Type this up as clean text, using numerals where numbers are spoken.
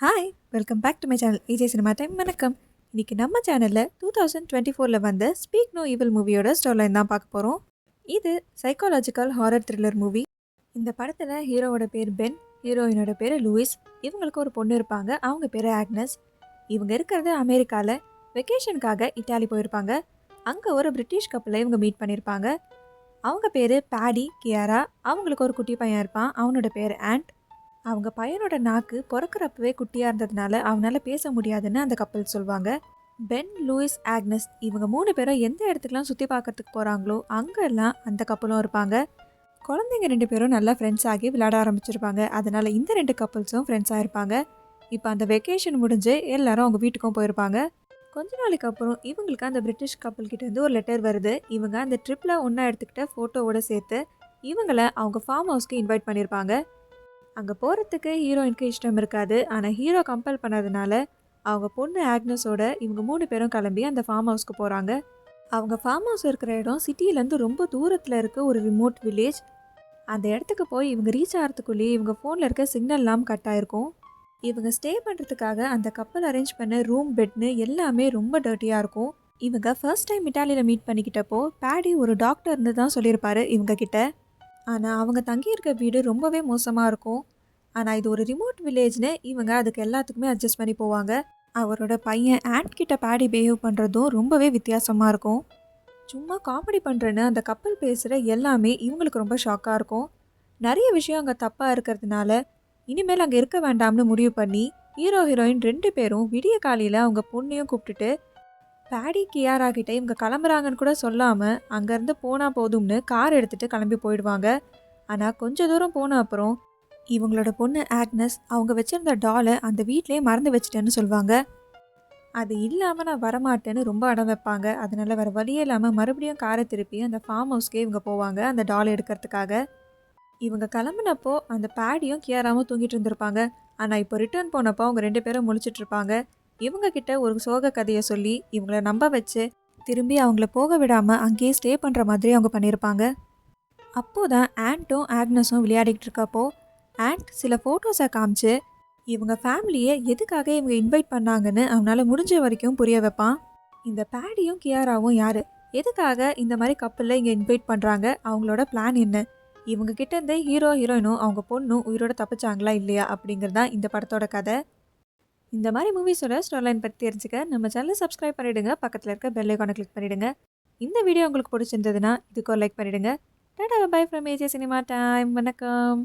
Hi welcome back to my channel AJ cinema time. வணக்கம். இன்றைக்கி நம்ம சேனலில் 2024 வந்த ஸ்பீக் நோ ஈவில் மூவியோட ஸ்டோரிலைன் தான் பார்க்க போகிறோம். இது சைக்காலஜிக்கல் ஹாரர் த்ரில்லர் மூவி. இந்த படத்தில் ஹீரோவோட பேர் பென், ஹீரோயினோட பேர் லூயிஸ். இவங்களுக்கு ஒரு பொண்ணு இருப்பாங்க, அவங்க பேர் ஆக்னஸ். இவங்க இருக்கிறது அமெரிக்காவில். வெக்கேஷனுக்காக இட்டாலி போயிருப்பாங்க. அங்கே ஒரு பிரிட்டிஷ் கப்பலை இவங்க மீட் பண்ணியிருப்பாங்க. அவங்க பேர் பேடி கியாரா. அவங்களுக்கு ஒரு குட்டி பையன் இருப்பான், அவனோட பேர் ஆண்ட். அவங்க பையனோட நாக்கு பிறக்கிறப்பவே குட்டியாக இருந்ததுனால அவனால் பேச முடியாதுன்னு அந்த கப்பல் சொல்லுவாங்க. பென், லூயிஸ், ஆக்னஸ் இவங்க 3 பேரும் எந்த இடத்துக்குலாம் சுற்றி பார்க்கறதுக்கு போகிறாங்களோ அங்கெல்லாம் அந்த கப்பலும் இருப்பாங்க. குழந்தைங்க 2 பேரும் நல்லா ஃப்ரெண்ட்ஸ் ஆகி விளையாட ஆரம்பிச்சிருப்பாங்க. அதனால் இந்த 2 கப்பல்ஸும் ஃப்ரெண்ட்ஸாக இருப்பாங்க. இப்போ அந்த வெக்கேஷன் முடிஞ்சு எல்லாரும் அவங்க வீட்டுக்கும் போயிருப்பாங்க. கொஞ்ச நாளைக்கு அப்புறம் இவங்களுக்கு அந்த பிரிட்டிஷ் கப்பல் கிட்டேருந்து ஒரு லெட்டர் வருது. இவங்க அந்த ட்ரிப்பில் ஒன்றா எடுத்துக்கிட்ட ஃபோட்டோவோட சேர்த்து இவங்களை அவங்க ஃபார்ம் ஹவுஸ்க்கு இன்வைட் பண்ணியிருப்பாங்க. அங்கே போகிறதுக்கு ஹீரோயினுக்கு இஷ்டம் இருக்காது. ஆனால் ஹீரோ கம்பல் பண்ணதுனால அவங்க பொண்ணு ஆக்னஸோட இவங்க 3 பேரும் கிளம்பி அந்த ஃபார்ம் ஹவுஸ்க்கு போகிறாங்க. அவங்க ஃபார்ம் ஹவுஸ் இருக்கிற இடம் சிட்டியிலேருந்து ரொம்ப தூரத்தில் இருக்க ஒரு ரிமோட் வில்லேஜ். அந்த இடத்துக்கு போய் இவங்க ரீச் ஆகிறதுக்குள்ளேயே இவங்க ஃபோனில் இருக்க சிக்னல்லாம் கட் ஆகிருக்கும். இவங்க ஸ்டே பண்ணுறதுக்காக அந்த கப்பல் அரேஞ்ச் பண்ண ரூம், பெட்னு எல்லாமே ரொம்ப டர்ட்டியாக இருக்கும். இவங்க ஃபர்ஸ்ட் டைம் இட்டாலியில் மீட் பண்ணிக்கிட்டப்போ பேடி ஒரு டாக்டர்னு தான் சொல்லியிருப்பாரு இவங்க கிட்ட. ஆனால் அவங்க தங்கியிருக்க வீடு ரொம்பவே மோசமாக இருக்கும். ஆனால் இது ஒரு ரிமோட் வில்லேஜ்னு இவங்க அதுக்கு எல்லாத்துக்குமே அட்ஜஸ்ட் பண்ணி போவாங்க. அவரோட பையன் ஆண்ட் கிட்ட பேடி பிஹேவ் பண்ணுறதும் ரொம்பவே வித்தியாசமாக இருக்கும். சும்மா காமெடி பண்ணுறேன்னு அந்த கப்பல் பேசுகிற எல்லாமே இவங்களுக்கு ரொம்ப ஷாக்காக இருக்கும். நிறைய விஷயம் அங்கே தப்பாக இருக்கிறதுனால இனிமேல் அங்கே இருக்க வேண்டாம்னு முடிவு பண்ணி ஹீரோ ஹீரோயின் 2 பேரும் விடிய காலையில் அவங்க பொண்ணையும் கூப்பிட்டுட்டு பேடி கியாரா கிட்டே இவங்க கிளம்புறாங்கன்னு கூட சொல்லாமல் அங்கேருந்து போனால் போதும்னு கார் எடுத்துகிட்டு கிளம்பி போயிடுவாங்க. ஆனால் கொஞ்சம் தூரம் போன அப்புறம் இவங்களோட பொண்ணு ஆக்னஸ் அவங்க வச்சுருந்த டாலை அந்த வீட்லேயே மறந்து வச்சிட்டேன்னு சொல்லுவாங்க. அது இல்லாமல் நான் வரமாட்டேன்னு ரொம்ப அடம் வைப்பாங்க. அதனால் வேறு வழியே இல்லாமல் மறுபடியும் காரை திருப்பி அந்த ஃபார்ம் ஹவுஸ்க்கே இவங்க போவாங்க அந்த டால் எடுக்கிறதுக்காக. இவங்க கிளம்புனப்போ அந்த பேடியும் கியாராவும் தூங்கிட்டு இருந்திருப்பாங்க. ஆனால் இப்போ ரிட்டர்ன் போனப்போ அவங்க 2 பேரும் முழிச்சிட்டு இருப்பாங்க. இவங்க கிட்ட ஒரு சோக கதையை சொல்லி இவங்கள நம்ப வச்சு திரும்பி அவங்கள போக விடாமல் அங்கேயே ஸ்டே பண்ணுற மாதிரி அவங்க பண்ணியிருப்பாங்க. அப்போதான் ஆண்ட்டும் ஆக்னஸும் விளையாடிக்கிட்டு இருக்கப்போ ஆண்ட் சில ஃபோட்டோஸை காமிச்சு இவங்க ஃபேமிலியை எதுக்காக இவங்க இன்வைட் பண்ணாங்கன்னு அவனால் முடிஞ்ச வரைக்கும் புரிய வைப்பான். இந்த பேடியும் கியாராவும் யார், எதுக்காக இந்த மாதிரி கப்பலில் இங்கே இன்வைட் பண்ணுறாங்க, அவங்களோட பிளான் என்ன, இவங்க கிட்டேருந்து ஹீரோ ஹீரோயினும் அவங்க பொண்ணும் உயிரோட தப்பிச்சாங்களா இல்லையா அப்படிங்கிறது தான் இந்த படத்தோட கதை. இந்த மாதிரி மூவிஸோட ஸ்டோரிலைன் பற்றி தெரிஞ்சுக்க நம்ம சேனலை சப்ஸ்கிரைப் பண்ணிவிடுங்க. பக்கத்தில் இருக்க பெல் ஐகானை கிளிக் பண்ணிவிடுங்க. இந்த வீடியோ உங்களுக்கு பிடிச்சிருந்ததுன்னா இதுக்கு ஒரு லைக் பண்ணிவிடுங்க. டாடா bye from AJ cinema time. வணக்கம்.